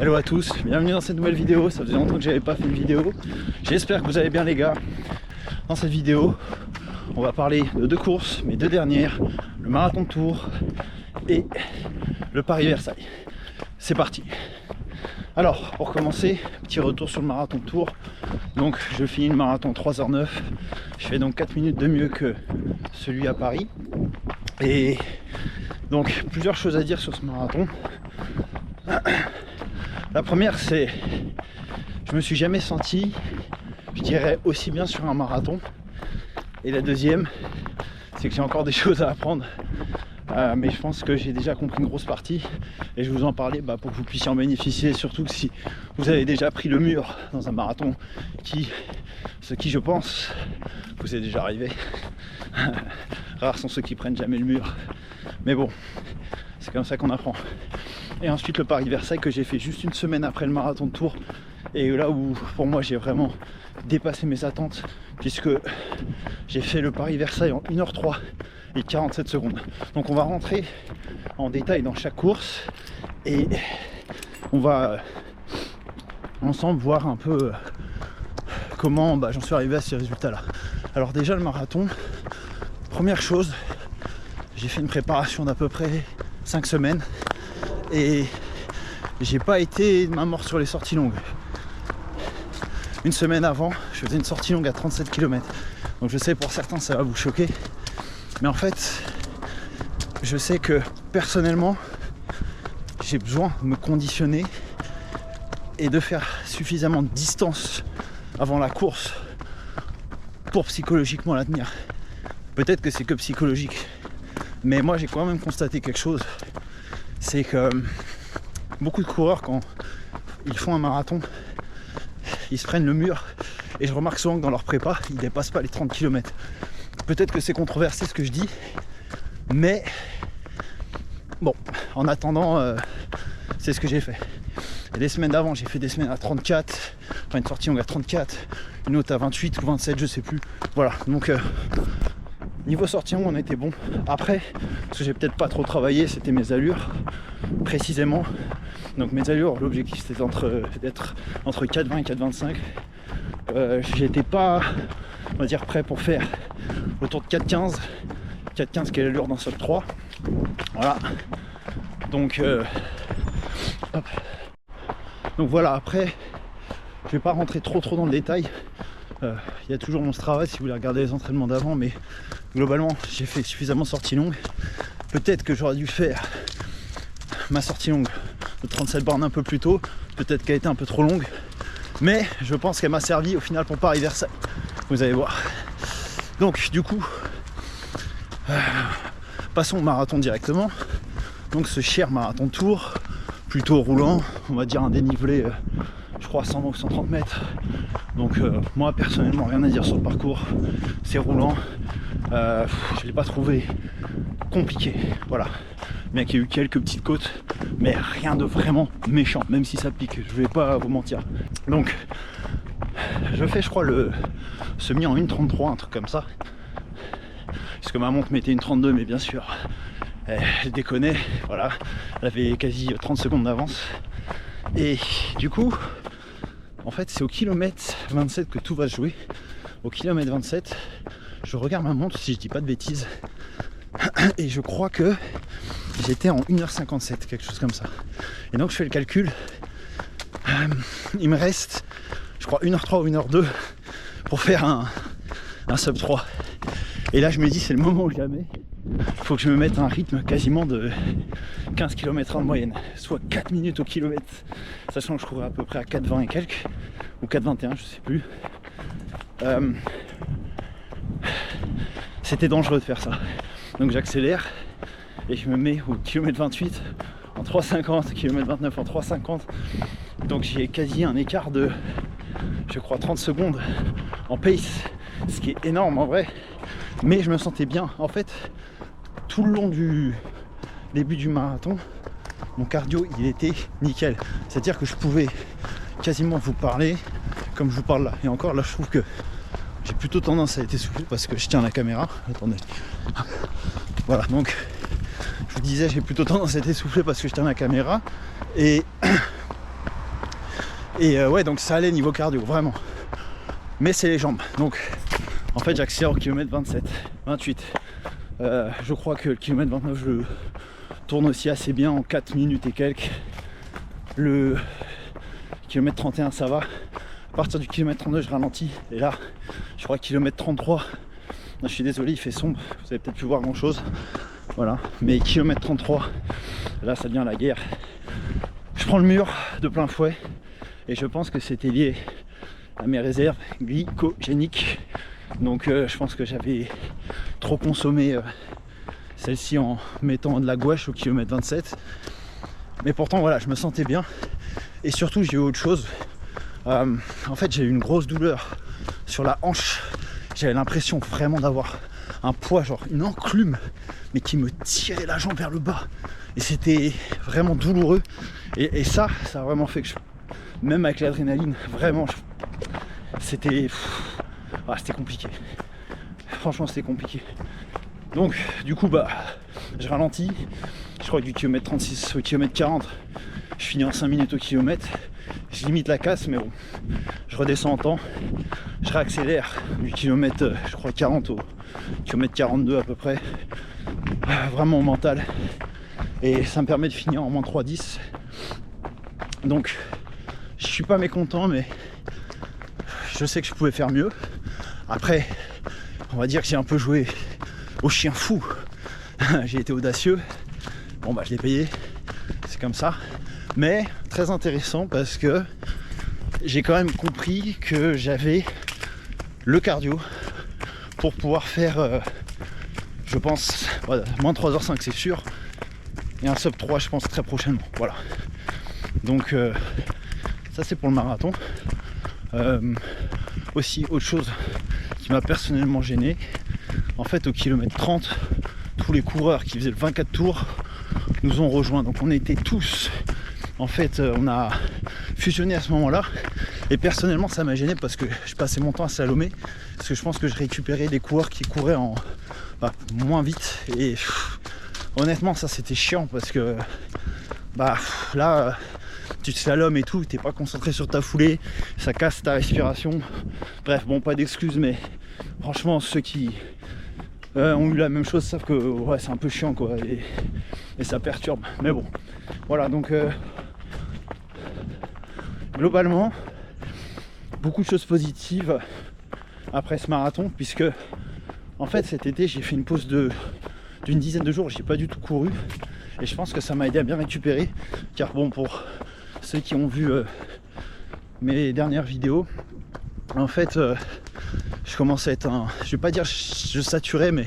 Hello à tous, bienvenue dans cette nouvelle vidéo. Ça faisait longtemps que j'avais pas fait une vidéo. J'espère que vous allez bien les gars. Dans cette vidéo, on va parler de deux courses, mes deux dernières, le marathon de Tours et le Paris-Versailles. C'est parti. Alors, pour commencer, petit retour sur le marathon de Tours. Donc, je finis le marathon 3h09. Je fais donc 4 minutes de mieux que celui à Paris. Et donc, plusieurs choses à dire sur ce marathon. La première, c'est je me suis jamais senti, je dirais, aussi bien sur un marathon. Et la deuxième, c'est que j'ai encore des choses à apprendre. Mais je pense que j'ai déjà compris une grosse partie et je vais vous en parler pour que vous puissiez en bénéficier, surtout que si vous avez déjà pris le mur dans un marathon, ce qui je pense vous est déjà arrivé. Rares sont ceux qui prennent jamais le mur, mais bon, c'est comme ça qu'on apprend. Et ensuite le Paris-Versailles que j'ai fait juste une semaine après le marathon de Tours, et là où pour moi j'ai vraiment dépassé mes attentes, puisque j'ai fait le Paris-Versailles en 1h03 et 47 secondes. Donc on va rentrer en détail dans chaque course et on va ensemble voir un peu comment j'en suis arrivé à ces résultats là. Alors déjà le marathon, première chose, j'ai fait une préparation d'à peu près 5 semaines et j'ai pas été de ma mort sur les sorties longues. Une semaine avant, je faisais une sortie longue à 37 km. Donc je sais, pour certains ça va vous choquer, mais en fait je sais que personnellement j'ai besoin de me conditionner et de faire suffisamment de distance avant la course pour psychologiquement la tenir. Peut-être que c'est que psychologique, mais moi j'ai quand même constaté quelque chose, c'est que beaucoup de coureurs, quand ils font un marathon, ils se prennent le mur, et je remarque souvent que dans leur prépa ils dépassent pas les 30 km. Peut-être que c'est controversé ce que je dis, mais bon, en attendant, c'est ce que j'ai fait. Et les semaines d'avant, j'ai fait des semaines à 34, enfin une sortie longue à 34, une autre à 28 ou 27, je sais plus. Voilà, donc niveau sortie longue, on était bon. Après, ce que j'ai peut-être pas trop travaillé, c'était mes allures, précisément. Donc mes allures, l'objectif c'était d'être entre 4,20 et 4,25. J'étais pas, on va dire, prêt pour faire autour de 4,15. 4,15 qui est l'allure d'un sub 3. Voilà. Donc hop. Donc voilà, après je vais pas rentrer trop dans le détail. Il y a toujours mon Strava si vous voulez regarder les entraînements d'avant, mais globalement j'ai fait suffisamment de sorties longues. Peut-être que j'aurais dû faire ma sortie longue de 37 bornes un peu plus tôt, peut-être qu'elle a été un peu trop longue, mais je pense qu'elle m'a servi au final pour Paris-Versailles, vous allez voir. Donc du coup passons au marathon directement. Donc ce cher marathon de Tours, plutôt roulant, on va dire un dénivelé je crois 100 ou 130 mètres. Donc moi personnellement rien à dire sur le parcours, c'est roulant, je l'ai pas trouvé compliqué, voilà. Bien qu'il y ait eu quelques petites côtes, mais rien de vraiment méchant, même si ça pique, je vais pas vous mentir. Donc je fais, je crois, le semi en 1,33, un truc comme ça, parce que ma montre mettait 1,32, mais bien sûr elle déconnait, voilà, elle avait quasi 30 secondes d'avance. Et du coup en fait c'est au kilomètre 27 que tout va se jouer. Au kilomètre 27 je regarde ma montre, si je dis pas de bêtises, et je crois que j'étais en 1h57, quelque chose comme ça. Et donc je fais le calcul, il me reste je crois 1h03 ou 1h02 pour faire un sub 3. Et là je me dis c'est le moment ou jamais, il faut que je me mette un rythme quasiment de 15 km/h en moyenne, soit 4 minutes au kilomètre, sachant que je courais à peu près à 4,20 et quelques, ou 4,21, je sais plus. C'était dangereux de faire ça. Donc j'accélère et je me mets au kilomètre 28 en 3,50, kilomètre 29 en 3,50. Donc j'ai quasi un écart de, je crois, 30 secondes en pace, ce qui est énorme en vrai. Mais je me sentais bien. En fait, tout le long du début du marathon, mon cardio il était nickel. C'est-à-dire que je pouvais quasiment vous parler comme je vous parle là. Et encore là, je trouve que j'ai plutôt tendance à être essoufflé parce que je tiens la caméra. Attendez. Voilà, donc je vous disais, j'ai plutôt tendance à être essoufflé parce que je tiens la caméra. Et Et ouais, donc ça allait niveau cardio, vraiment. Mais c'est les jambes. Donc en fait j'accélère au kilomètre 27, 28. Je crois que le kilomètre 29 je tourne aussi assez bien en 4 minutes et quelques. Le kilomètre 31 ça va. À partir du kilomètre 32 je ralentis. Et là je crois kilomètre 33. Je suis désolé, il fait sombre, vous avez peut-être pu voir grand chose. Voilà. Mais kilomètre 33, là ça devient la guerre. Je prends le mur de plein fouet. Et je pense que c'était lié à mes réserves glycogéniques. Donc je pense que j'avais trop consommé celle-ci en mettant de la gouache au kilomètre 27. Mais pourtant voilà, je me sentais bien. Et surtout j'ai eu autre chose. En fait j'ai eu une grosse douleur sur la hanche. J'avais l'impression vraiment d'avoir un poids, genre une enclume, mais qui me tirait la jambe vers le bas. Et c'était vraiment douloureux. Et ça a vraiment fait que même avec l'adrénaline, vraiment, c'était compliqué. Franchement, c'était compliqué. Donc, du coup, je ralentis. Je crois que du kilomètre 36 au kilomètre 40, je finis en 5 minutes au kilomètre. Je limite la casse, mais bon, je redescends en temps. Je réaccélère du kilomètre, je crois, 40 au kilomètre 42 à peu près. Vraiment au mental. Et ça me permet de finir en moins 3,10. Donc, je suis pas mécontent, mais je sais que je pouvais faire mieux. Après, on va dire que j'ai un peu joué au chien fou. J'ai été audacieux. Bon je l'ai payé, c'est comme ça. Mais très intéressant parce que j'ai quand même compris que j'avais le cardio pour pouvoir faire, je pense, moins 3h05 c'est sûr. Et un sub 3 je pense très prochainement. Voilà. Donc ça c'est pour le marathon. Aussi autre chose qui m'a personnellement gêné, en fait au kilomètre 30 tous les coureurs qui faisaient le 24 tours nous ont rejoints. Donc on était tous, en fait on a fusionné à ce moment là. Et personnellement ça m'a gêné parce que je passais mon temps à slalomer, parce que je pense que je récupérais des coureurs qui couraient en moins vite. Et honnêtement ça c'était chiant parce que là tu te slalomes et tout, t'es pas concentré sur ta foulée, ça casse ta respiration. Bref, bon, pas d'excuses, mais franchement ceux qui ont eu la même chose savent que ouais, c'est un peu chiant quoi, et ça perturbe. Mais bon, voilà, donc globalement beaucoup de choses positives après ce marathon, puisque en fait cet été j'ai fait une pause d'une dizaine de jours, j'ai pas du tout couru, et je pense que ça m'a aidé à bien récupérer. Car bon, pour ceux qui ont vu mes dernières vidéos, en fait je commençais à être je vais pas dire je saturais, mais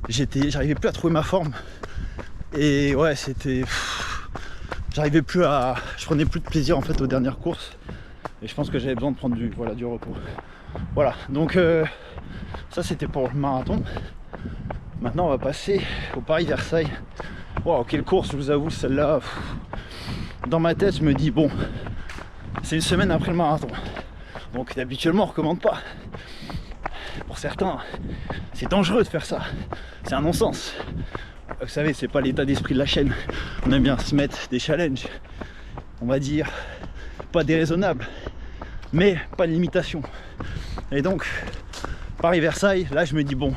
j'arrivais plus à trouver ma forme. Et ouais, c'était je prenais plus de plaisir en fait aux dernières courses, et je pense que j'avais besoin de prendre du repos. Voilà, donc ça c'était pour le marathon. Maintenant on va passer au Paris-Versailles. Waouh, quelle course, je vous avoue, celle-là, dans ma tête je me dis bon, c'est une semaine après le marathon, donc habituellement on recommande pas. Pour certains c'est dangereux de faire ça, c'est un non-sens. Vous savez, c'est pas l'état d'esprit de la chaîne. On aime bien se mettre des challenges, on va dire pas déraisonnables, mais pas de limitation. Et donc Paris-Versailles, là je me dis bon,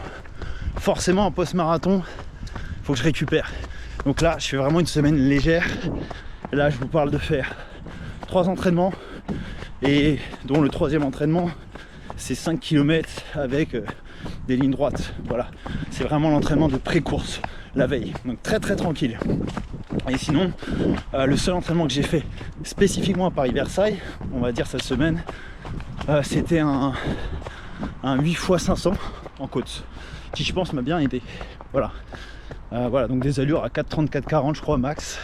forcément en post-marathon faut que je récupère. Donc là je fais vraiment une semaine légère. Et là je vous parle de faire 3 entraînements, et dont le 3e entraînement c'est 5 km avec des lignes droites. Voilà, c'est vraiment l'entraînement de pré-course la veille, donc très très tranquille. Et sinon le seul entraînement que j'ai fait spécifiquement à Paris-Versailles, on va dire cette semaine, c'était un 8x500 en côte, qui je pense m'a bien aidé. Voilà, voilà, donc des allures à 4,30, 4,40 je crois max,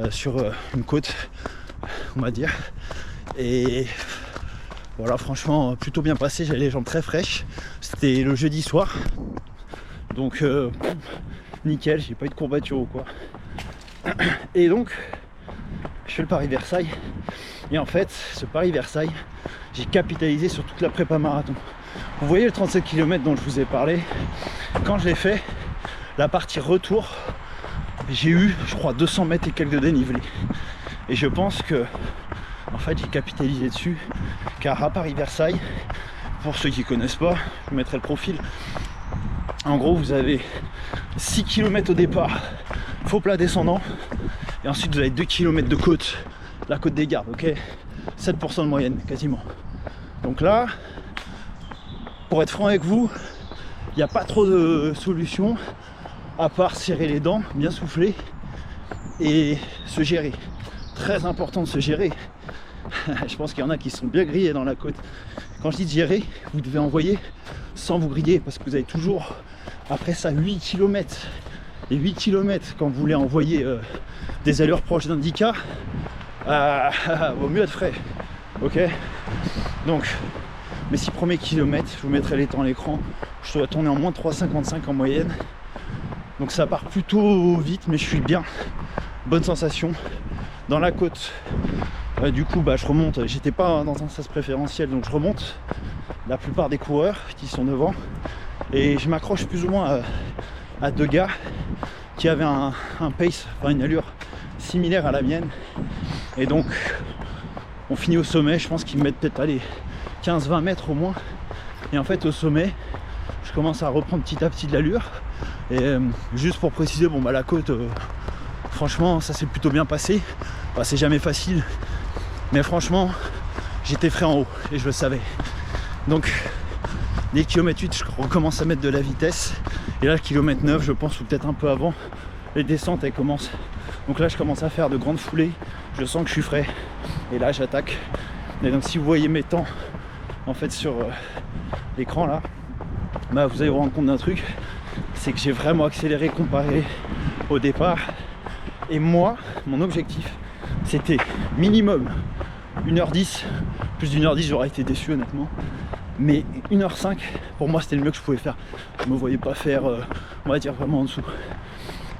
sur une côte on va dire. Et voilà, franchement plutôt bien passé, j'avais les jambes très fraîches. C'était le jeudi soir, donc nickel, j'ai pas eu de courbature ou quoi. Et donc je fais le Paris-Versailles, et en fait ce Paris-Versailles j'ai capitalisé sur toute la prépa marathon. Vous voyez le 37 km dont je vous ai parlé, quand je l'ai fait, la partie retour, j'ai eu je crois 200 mètres et quelques de dénivelé, et je pense que En fait, j'ai capitalisé dessus, car à Paris-Versailles, pour ceux qui connaissent pas, je vous mettrai le profil. En gros, vous avez 6 km au départ, faux plat descendant, et ensuite vous avez 2 km de côte, la côte des Gardes, ok, 7% de moyenne, quasiment. Donc là, pour être franc avec vous, il n'y a pas trop de solutions, à part serrer les dents, bien souffler, et se gérer. Très important de se gérer. Je pense qu'il y en a qui sont bien grillés dans la côte. Quand je dis de gérer, vous devez envoyer sans vous griller, parce que vous avez toujours, après ça, 8 km. Et 8 km, quand vous voulez envoyer des allures proches d'un 10K, vaut mieux être frais. Ok. Donc, mes 6 premiers kilomètres, je vous mettrai les temps à l'écran. Je dois tourner en moins de 3,55 en moyenne. Donc ça part plutôt vite, mais je suis bien. Bonne sensation. Dans la côte, du coup, je remonte. J'étais pas dans un sas préférentiel, donc je remonte. La plupart des coureurs qui sont devant. Et je m'accroche plus ou moins à 2 gars qui avaient un pace, enfin une allure similaire à la mienne. Et donc, on finit au sommet. Je pense qu'ils me mettent peut-être 15-20 mètres au moins. Et en fait, au sommet, je commence à reprendre petit à petit de l'allure. Et juste pour préciser, la côte, franchement, ça s'est plutôt bien passé. C'est jamais facile, mais franchement, j'étais frais en haut et je le savais. Donc, dès le kilomètre 8, je recommence à mettre de la vitesse. Et là, le kilomètre 9, je pense, ou peut-être un peu avant, les descentes, elles commencent. Donc là, je commence à faire de grandes foulées. Je sens que je suis frais. Et là, j'attaque. Et donc, si vous voyez mes temps, en fait, sur l'écran là, vous allez vous rendre compte d'un truc. C'est que j'ai vraiment accéléré comparé au départ. Et moi, mon objectif, c'était minimum 1h10. Plus d'1h10, j'aurais été déçu honnêtement. Mais 1h05, pour moi, c'était le mieux que je pouvais faire. Je ne me voyais pas faire, on va dire, vraiment en dessous.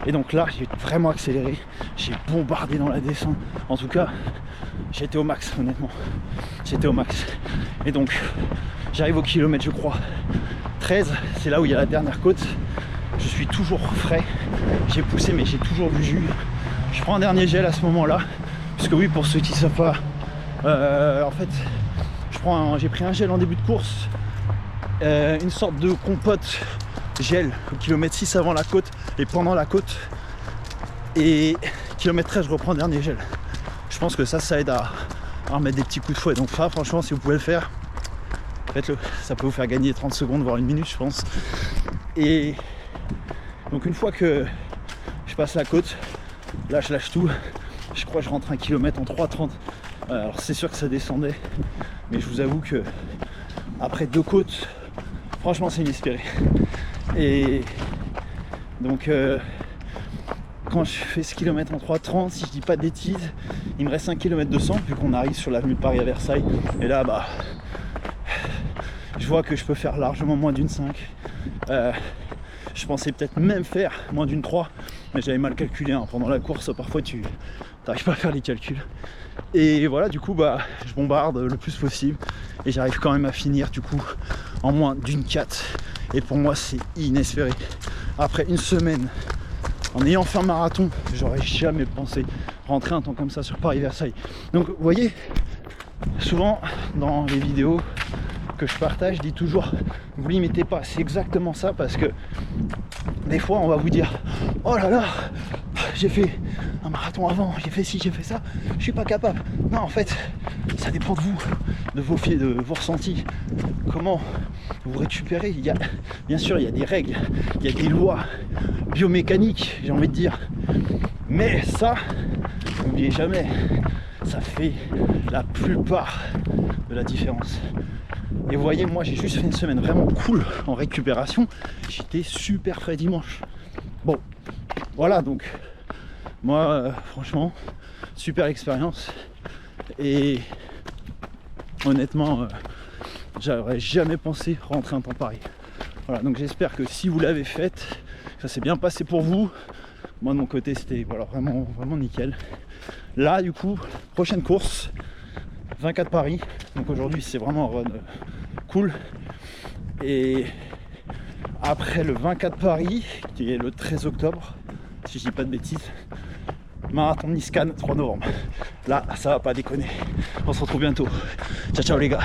Et donc là, j'ai vraiment accéléré. J'ai bombardé dans la descente. En tout cas, j'étais au max, honnêtement. J'étais au max. Et donc, j'arrive au kilomètre, je crois, 13. C'est là où il y a la dernière côte. Je suis toujours frais. J'ai poussé, mais j'ai toujours du jus. Je prends un dernier gel à ce moment-là. Parce que oui, pour ceux qui ne savent pas, en fait, j'ai pris un gel en début de course. Une sorte de compote gel au kilomètre 6 avant la côte et pendant la côte. Et kilomètre 13, je reprends un dernier gel. Je pense que ça aide à remettre des petits coups de fouet. Donc franchement, si vous pouvez le faire, faites-le. Ça peut vous faire gagner 30 secondes, voire 1 minute, je pense. Et donc une fois que je passe la côte, là je lâche tout. Je crois que je rentre 1 km en 3,30. Alors c'est sûr que ça descendait, mais je vous avoue que après 2 côtes, franchement c'est inespéré. Et donc quand je fais ce kilomètre en 3,30, si je dis pas de bêtises, il me reste 1 km 200 vu qu'on arrive sur l'avenue de Paris à Versailles. Et là je vois que je peux faire largement moins d'une 5. Je pensais peut-être même faire moins d'une 3, mais j'avais mal calculé pendant la course. Parfois tu n'arrives pas à faire les calculs. Et voilà, du coup je bombarde le plus possible et j'arrive quand même à finir du coup en moins d'une 4. Et pour moi c'est inespéré. Après une semaine en ayant fait un marathon, j'aurais jamais pensé rentrer un temps comme ça sur Paris-Versailles. Donc vous voyez, souvent dans les vidéos que je partage, je dis toujours vous limitez pas. C'est exactement ça, parce que des fois on va vous dire oh là là, j'ai fait un marathon avant, j'ai fait ci, j'ai fait ça, je suis pas capable. Non, en fait ça dépend de vous, de vos ressentis, comment vous récupérez. Bien sûr il y a des règles, il y a des lois biomécaniques, j'ai envie de dire, mais ça, n'oubliez jamais, ça fait la plupart de la différence. Et vous voyez, moi j'ai juste fait une semaine vraiment cool en récupération. J'étais super frais dimanche. Bon, voilà, donc moi franchement, super expérience. Et honnêtement, j'aurais jamais pensé rentrer un temps pareil. Voilà, donc j'espère que si vous l'avez faite, ça s'est bien passé pour vous. Moi de mon côté c'était vraiment nickel. Là du coup, prochaine course, 24 Paris. Donc aujourd'hui c'est vraiment un run cool. Et après le 24 Paris, qui est le 13 octobre, si je dis pas de bêtises, Marathon Niskan 3 novembre. Là, ça va pas déconner. On se retrouve bientôt. Ciao, ciao les gars.